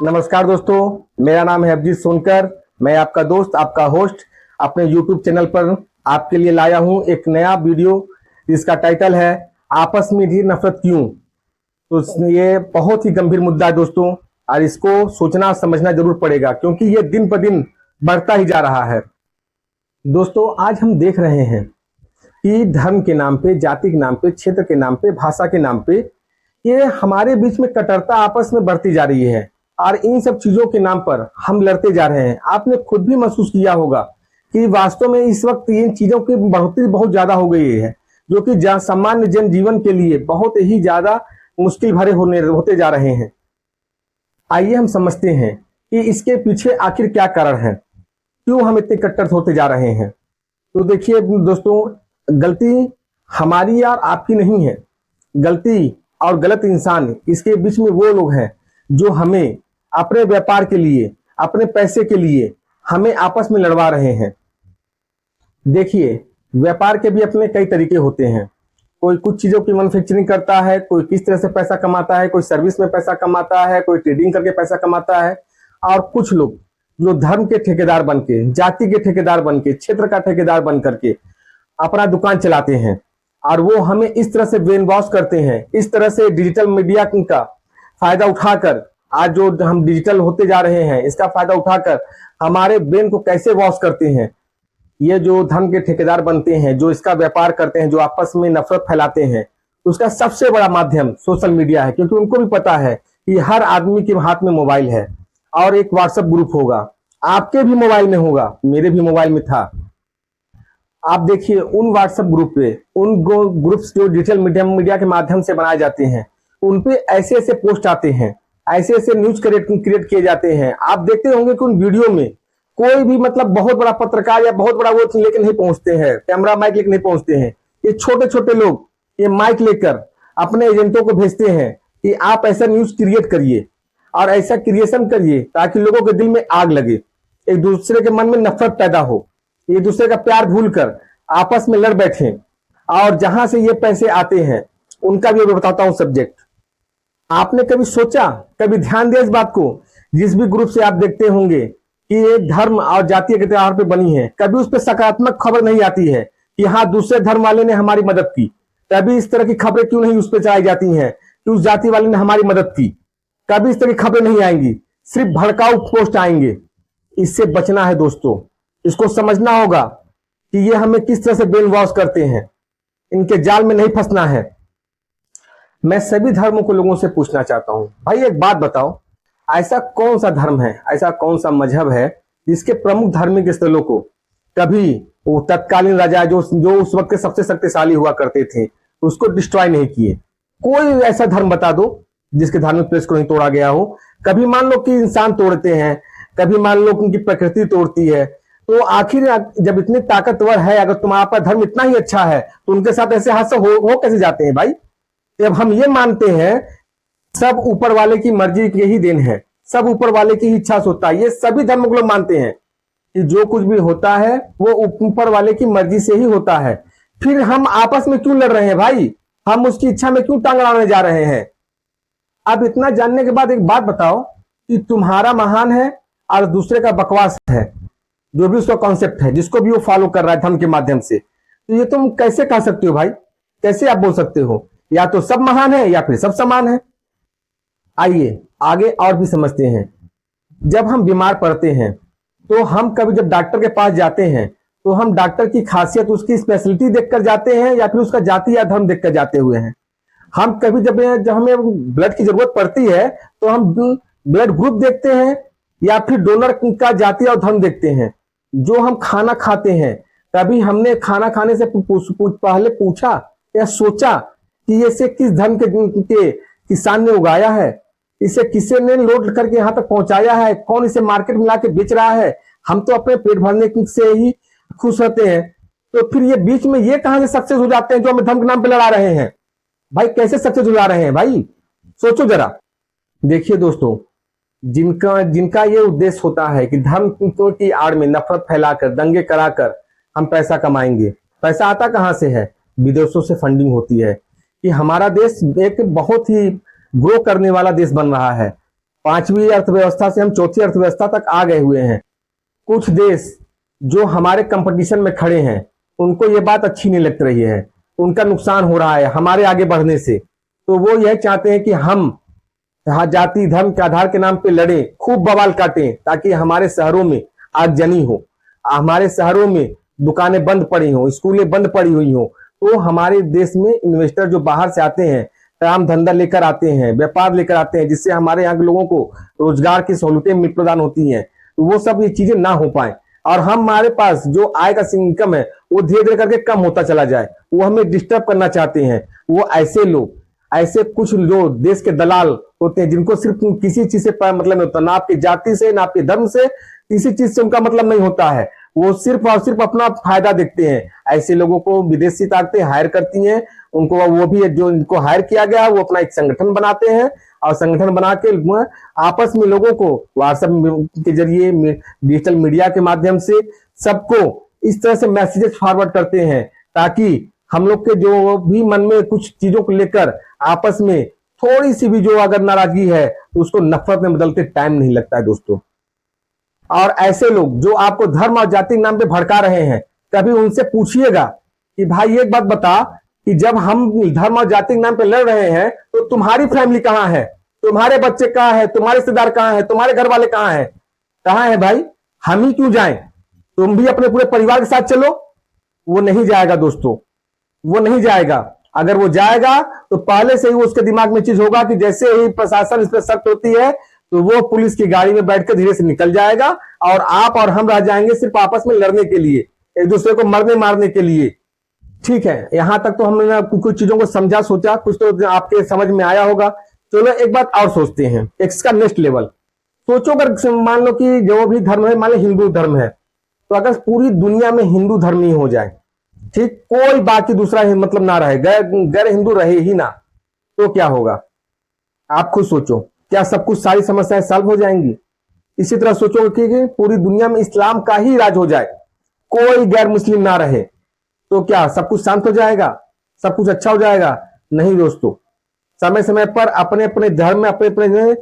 नमस्कार दोस्तों, मेरा नाम है अभिजीत सोनकर। मैं आपका दोस्त, आपका होस्ट अपने YouTube चैनल पर आपके लिए लाया हूं एक नया वीडियो। इसका टाइटल है आपस में भी नफरत क्यों। तो ये बहुत ही गंभीर मुद्दा है दोस्तों, और इसको सोचना समझना जरूर पड़ेगा क्योंकि ये दिन पर दिन बढ़ता ही जा रहा है। दोस्तों, आज हम देख रहे हैं कि धर्म के नाम पे, जाति के नाम पे, क्षेत्र के नाम पे, भाषा के नाम पे ये हमारे बीच में कट्टरता आपस में बढ़ती जा रही है और इन सब चीजों के नाम पर हम लड़ते जा रहे हैं। आपने खुद भी महसूस किया होगा कि वास्तव में इस वक्त इन चीजों की बढ़ोतरी बहुत ज्यादा हो गई है, जो कि सामान्य जनजीवन के लिए बहुत ही ज्यादा मुश्किल भरे होते जा रहे हैं। आइए हम समझते हैं कि इसके पीछे आखिर क्या कारण है, क्यों हम इतने कट्टर होते जा रहे हैं। तो देखिए दोस्तों, गलती हमारी और आपकी नहीं है। गलती और गलत इंसान, इसके बीच में वो लोग हैं जो हमें अपने व्यापार के लिए, अपने पैसे के लिए हमें आपस में लड़वा रहे हैं। देखिए, व्यापार के भी अपने कई तरीके होते हैं। कोई कुछ चीजों की मैन्युफैक्चरिंग करता है, कोई किस तरह से पैसा कमाता है, कोई सर्विस में पैसा कमाता है, कोई ट्रेडिंग करके पैसा कमाता है, और कुछ लोग जो धर्म के ठेकेदार बनके, जाति के ठेकेदार बनके, क्षेत्र का ठेकेदार बन करके अपना दुकान चलाते हैं और वो हमें इस तरह से ब्रेन वॉश करते हैं। इस तरह से डिजिटल मीडिया का फायदा उठाकर, आज जो हम डिजिटल होते जा रहे हैं, इसका फायदा उठाकर हमारे ब्रेन को कैसे वॉश करते हैं। ये जो धर्म के ठेकेदार बनते हैं, जो इसका व्यापार करते हैं, जो आपस में नफरत फैलाते हैं, उसका सबसे बड़ा माध्यम सोशल मीडिया है, क्योंकि उनको भी पता है कि हर आदमी के हाथ में मोबाइल है और एक व्हाट्सएप ग्रुप होगा। आपके भी मोबाइल में होगा, मेरे भी मोबाइल में था। आप देखिए, उन व्हाट्सएप ग्रुप पे, उन ग्रुप्स जो डिजिटल मीडिया के माध्यम से बनाए जाते हैं, उन पे ऐसे ऐसे पोस्ट आते हैं, ऐसे ऐसे न्यूज क्रिएट किए जाते हैं। आप देखते होंगे कि उन वीडियो में कोई भी मतलब बहुत बड़ा पत्रकार या बहुत बड़ा वो लेकर नहीं पहुंचते हैं, कैमरा माइक लेकर नहीं पहुंचते हैं। ये छोटे छोटे लोग ये माइक लेकर अपने एजेंटों को भेजते हैं कि आप ऐसा न्यूज क्रिएट करिए और ऐसा क्रिएशन करिए ताकि लोगों के दिल में आग लगे, एक दूसरे के मन में नफरत पैदा हो, एक दूसरे का प्यार भूलकर आपस में लड़ बैठे। और जहां से ये पैसे आते हैं उनका भी मैं बताता हूं सब्जेक्ट। आपने कभी सोचा, कभी ध्यान दिया इस बात को, जिस भी ग्रुप से आप देखते होंगे कि ये धर्म और जातीय के त्योहार पे बनी है, कभी उस पर सकारात्मक खबर नहीं आती है कि हाँ दूसरे धर्म वाले ने हमारी मदद की। कभी इस तरह की खबरें क्यों नहीं उस पर चलाई जाती हैं कि उस जाति वाले ने हमारी मदद की। कभी इस तरह की खबरें नहीं आएंगी, सिर्फ भड़काऊ पोस्ट आएंगे। इससे बचना है दोस्तों, इसको समझना होगा कि ये हमें किस तरह से ब्रेन वॉश करते हैं। इनके जाल में नहीं फंसना है। मैं सभी धर्मों को लोगों से पूछना चाहता हूं, भाई एक बात बताओ, ऐसा कौन सा धर्म है, ऐसा कौन सा मजहब है जिसके प्रमुख धार्मिक स्थलों को कभी वो तत्कालीन राजा जो उस वक्त के सबसे शक्तिशाली हुआ करते थे उसको डिस्ट्रॉय नहीं किए। कोई ऐसा धर्म बता दो जिसके धार्मिक प्लेस को नहीं तोड़ा गया हो। कभी मान लो कि इंसान तोड़ते हैं, कभी मान लो कि उनकी प्रकृति तोड़ती है, तो आखिर जब इतने ताकतवर है, अगर तुम्हारा धर्म इतना ही अच्छा है तो उनके साथ ऐसे हादसे हो कैसे जाते हैं भाई। जब हम ये मानते हैं सब ऊपर वाले की मर्जी के ही देन है, सब ऊपर वाले की ही इच्छा से होता है, ये सभी धर्म के लोग मानते हैं कि जो कुछ भी होता है वो ऊपर वाले की मर्जी से ही होता है। फिर हम आपस में क्यों लड़ रहे हैं भाई, हम उसकी इच्छा में क्यों टांग अड़ाने जा रहे हैं। अब इतना जानने के बाद एक बात बताओ कि तुम्हारा महान है और दूसरे का बकवास है, जो भी उसका कॉन्सेप्ट है, जिसको भी वो फॉलो कर रहा है धर्म के माध्यम से, तो ये तुम कैसे कह सकते हो भाई, कैसे आप बोल सकते हो या तो सब महान है या फिर सब समान है। आइए आगे और भी समझते हैं। जब हम बीमार पड़ते हैं तो हम कभी जब डॉक्टर के पास जाते हैं तो हम डॉक्टर की खासियत, उसकी स्पेशलिटी देखकर जाते हैं या फिर उसका जाति या धर्म देखकर जाते हुए हैं। हम कभी जब हमें ब्लड की जरूरत पड़ती है तो हम ब्लड ग्रुप देखते हैं या फिर डोनर का जाति और धर्म देखते हैं। जो हम खाना खाते हैं, कभी हमने खाना खाने से पहले पूछा या सोचा कि ये से किस धर्म के किसान ने उगाया है, इसे किसी ने लोड करके यहाँ तक पहुंचाया है, कौन इसे मार्केट में लाके बेच रहा है। हम तो अपने पेट भरने से ही खुश रहते हैं, तो फिर ये बीच में ये कहां से सक्सेस हो जाते हैं जो हमें धर्म के नाम पे लड़ा रहे हैं। भाई कैसे सक्सेस हो जा रहे हैं भाई, सोचो जरा। देखिए दोस्तों, जिनका ये उद्देश्य होता है कि धर्म की आड़ में नफरत फैलाकर, दंगे कराकर हम पैसा कमाएंगे। पैसा आता कहां से है, विदेशों से फंडिंग होती है कि हमारा देश एक बहुत ही ग्रो करने वाला देश बन रहा है 5वीं अर्थव्यवस्था से हम 4थी अर्थव्यवस्था तक आ गए हुए हैं। कुछ देश जो हमारे कंपटीशन में खड़े हैं उनको ये बात अच्छी नहीं लग रही है, उनका नुकसान हो रहा है हमारे आगे बढ़ने से। तो वो यह चाहते हैं कि हम जाति धर्म के आधार के नाम पे लड़े, खूब बवाल काटें, ताकि हमारे शहरों में आगजनी हो, हमारे शहरों में दुकानें बंद पड़ी हो, स्कूलें बंद पड़ी हुई हो। तो हमारे देश में इन्वेस्टर जो बाहर से आते हैं, काम धंधा लेकर आते हैं, व्यापार लेकर आते हैं, जिससे हमारे यहाँ के लोगों को रोजगार की सहूलियतें प्रदान होती हैं, तो वो सब ये चीजें ना हो पाए और हमारे पास जो आय का इनकम है वो धीरे धीरे करके कम होता चला जाए, वो हमें डिस्टर्ब करना चाहते हैं। वो ऐसे लोग, ऐसे कुछ जो देश के दलाल होते हैं, जिनको सिर्फ किसी चीज से मतलब नहीं होता, ना आपकी जाति से, ना आपके धर्म से, किसी चीज से उनका मतलब नहीं होता है। वो सिर्फ और सिर्फ अपना फायदा देखते हैं। ऐसे लोगों को विदेशी ताकतें हायर करती हैं, उनको वो भी जो इनको हायर किया गया वो अपना एक संगठन बनाते हैं और संगठन बना के आपस में लोगों को व्हाट्सएप के जरिए, डिजिटल मीडिया के माध्यम से सबको इस तरह से मैसेजेस फॉरवर्ड करते हैं, ताकि हम लोग के जो भी मन में कुछ चीजों को लेकर आपस में थोड़ी सी भी जो अगर नाराजगी है तो उसको नफरत में बदलते टाइम नहीं लगता है दोस्तों। और ऐसे लोग जो आपको धर्म और जाति के नाम पे भड़का रहे हैं, कभी उनसे पूछिएगा कि भाई एक बात बता कि जब हम धर्म और जाति के नाम पे लड़ रहे हैं तो तुम्हारी फैमिली कहां है, तुम्हारे बच्चे कहां है, तुम्हारे रिश्तेदार कहां है, तुम्हारे घर वाले कहां है, कहां है भाई, हम ही क्यों जाएं, तुम भी अपने पूरे परिवार के साथ चलो। वो नहीं जाएगा दोस्तों, वो नहीं जाएगा। अगर वो जाएगा तो पहले से ही उसके दिमाग में चीज होगा कि जैसे ही प्रशासन इस पर सख्त होती है तो वो पुलिस की गाड़ी में बैठकर धीरे से निकल जाएगा और आप और हम रह जाएंगे सिर्फ आपस में लड़ने के लिए, एक दूसरे को मरने मारने के लिए। ठीक है, यहां तक तो हमने कुछ चीजों को समझा सोचा, कुछ तो आपके समझ में आया होगा। चलो एक बात और सोचते हैं, इसका नेक्स्ट लेवल सोचो। अगर मान लो कि जो भी धर्म है, मान लो हिंदू धर्म है, तो अगर पूरी दुनिया में हिंदू धर्म ही हो जाए, ठीक, कोई बाकी दूसरा मतलब ना रहे, गैर हिंदू रहे ही ना, तो क्या होगा? आप खुद सोचो, क्या सब कुछ सारी समस्याएं सॉल्व हो जाएंगी? इसी तरह सोचो कि पूरी दुनिया में इस्लाम का ही राज हो जाए, कोई गैर मुस्लिम ना रहे, तो क्या सब कुछ शांत हो जाएगा, सब कुछ अच्छा हो जाएगा? नहीं दोस्तों, समय समय पर अपने अपने धर्म में, अपने अपने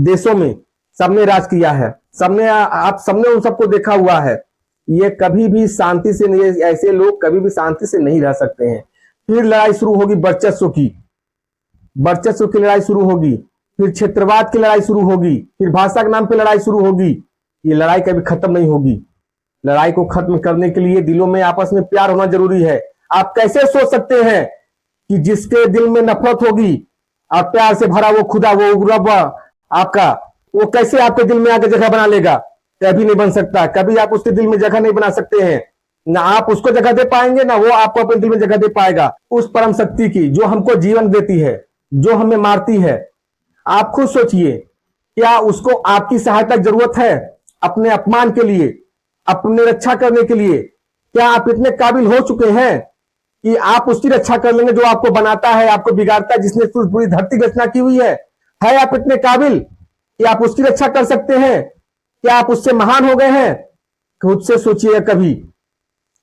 देशों में सबने राज किया है, आप सबने उन सबको देखा हुआ है। ये कभी भी शांति से नहीं, ऐसे लोग कभी भी शांति से नहीं रह सकते हैं। फिर लड़ाई शुरू होगी वर्चस्व की, वर्चस्व की लड़ाई शुरू होगी, फिर क्षेत्रवाद की लड़ाई शुरू होगी, फिर भाषा के नाम पे लड़ाई शुरू होगी। ये लड़ाई कभी खत्म नहीं होगी। लड़ाई को खत्म करने के लिए दिलों में आपस में प्यार होना जरूरी है। आप कैसे सोच सकते हैं कि जिसके दिल में नफरत होगी और प्यार से भरा वो खुदा, वो रब आपका, वो कैसे आपके दिल में आके जगह बना लेगा? कभी नहीं बन सकता। कभी आप उसके दिल में जगह नहीं बना सकते हैं, ना आप उसको जगह दे पाएंगे, ना वो आपको अपने दिल में जगह दे पाएगा। उस परम शक्ति की जो हमको जीवन देती है, जो हमें मारती है, आप खुद सोचिए, क्या उसको आपकी सहायता की जरूरत है अपने अपमान के लिए, अपने रक्षा करने के लिए? क्या आप इतने काबिल हो चुके हैं कि आप उसकी रक्षा कर लेंगे जो आपको बनाता है, आपको बिगाड़ता है, जिसने पूरी धरती की रचना की हुई है? आप इतने काबिल कि आप उसकी रक्षा कर सकते हैं? क्या आप उससे महान हो गए हैं? खुद से सोचिए। कभी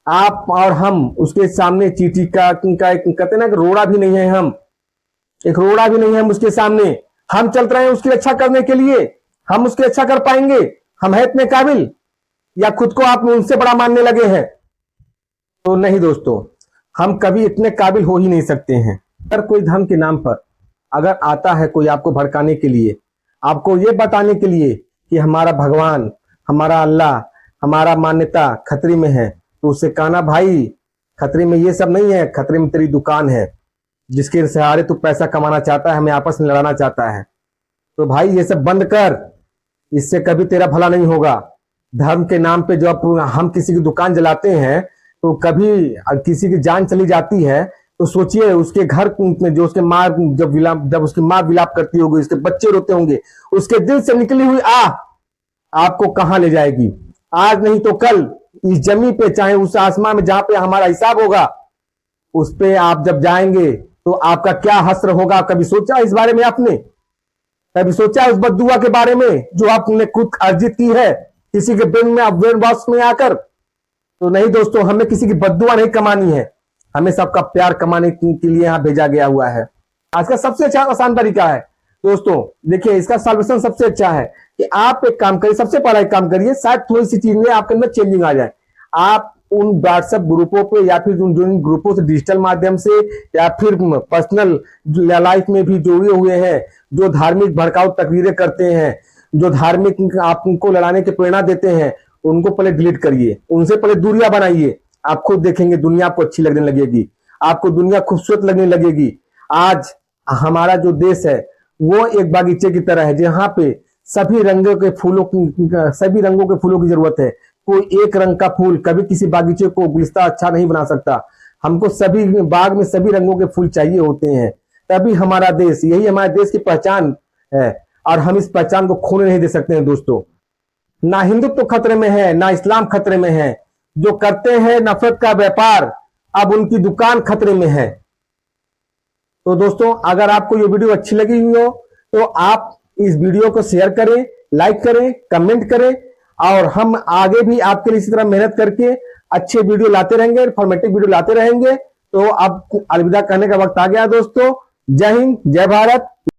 आप और हम उसके सामने चींटी का कहते ना, रोड़ा भी नहीं है, हम एक रोड़ा भी नहीं है हम उसके सामने। हम चल रहे हैं उसकी रक्षा करने के लिए, हम उसकी रक्षा कर पाएंगे? हम हैं इतने काबिल, या खुद को आप उनसे बड़ा मानने लगे हैं? तो नहीं दोस्तों, हम कभी इतने काबिल हो ही नहीं सकते हैं। अगर कोई धर्म के नाम पर अगर आता है कोई आपको भड़काने के लिए, आपको ये बताने के लिए कि हमारा भगवान, हमारा अल्लाह, हमारा मान्यता खतरे में है, तो उससे कहना, भाई खतरे में ये सब नहीं है, खतरे में तेरी दुकान है, जिसके सहारे तू पैसा कमाना चाहता है, हमें आपस में लड़ाना चाहता है। तो भाई ये सब बंद कर, इससे कभी तेरा भला नहीं होगा। धर्म के नाम पे जब हम किसी की दुकान जलाते हैं, तो कभी किसी की जान चली जाती है, तो सोचिए उसके घर में जो उसके माँ जब उसकी माँ विलाप करती होगी, उसके बच्चे रोते होंगे, उसके दिल से निकली हुई आपको कहां ले जाएगी? आज नहीं तो कल इस जमीन पे, चाहे उस आसमान में जहां पे हमारा हिसाब होगा, उस पे आप जब जाएंगे तो आपका क्या हश्र होगा? कभी सोचा इस बारे में आपने? कभी सोचा उस बद्दुआ के बारे में जो आपने खुद अर्जित की है किसी के ब्रेन वॉश में आकर? तो नहीं दोस्तों, हमें किसी की बद्दुआ नहीं कमानी है, हमें सबका प्यार कमाने के लिए यहां भेजा गया हुआ है। आज का सबसे अच्छा आसान तरीका है, दोस्तों देखिए, इसका सॉल्यूशन सबसे अच्छा है कि आप एक काम करिए, सबसे पहला एक काम करिए, शायद थोड़ी सी चीज में आपके अंदर चेंजिंग आ जाए। आप उन व्हाट्सएप ग्रुपों पे या फिर जिन ग्रुपों से डिजिटल माध्यम से या फिर पर्सनल लाइफ में भी जुड़े हुए हैं, जो धार्मिक भड़काऊ तकरीरें करते हैं, जो धार्मिक आपको लड़ाने की प्रेरणा देते हैं, उनको पहले डिलीट करिए, उनसे पहले दूरियां बनाइए। आप खुद देखेंगे दुनिया आपको अच्छी लगने लगेगी, आपको दुनिया खूबसूरत लगने लगेगी। आज हमारा जो देश है वो एक बागीचे की तरह है, जहां पे सभी रंगों के फूलों की जरूरत है। कोई एक रंग का फूल कभी किसी बागीचे को गुलदस्ता अच्छा नहीं बना सकता। हमको सभी बाग में सभी रंगों के फूल चाहिए होते हैं, तभी हमारा देश, यही हमारे देश की पहचान है, और हम इस पहचान को खोने नहीं दे सकते हैं। दोस्तों, ना हिंदुत्व तो खतरे में है, ना इस्लाम खतरे में है। जो करते हैं नफरत का व्यापार, अब उनकी दुकान खतरे में है। तो दोस्तों, अगर आपको ये वीडियो अच्छी लगी हुई हो तो आप इस वीडियो को शेयर करें, लाइक करें, कमेंट करें, और हम आगे भी आपके लिए इसी तरह मेहनत करके अच्छे वीडियो लाते रहेंगे, इंफॉर्मेटिव वीडियो लाते रहेंगे। तो अब अलविदा कहने का वक्त आ गया दोस्तों। जय हिंद, जय भारत।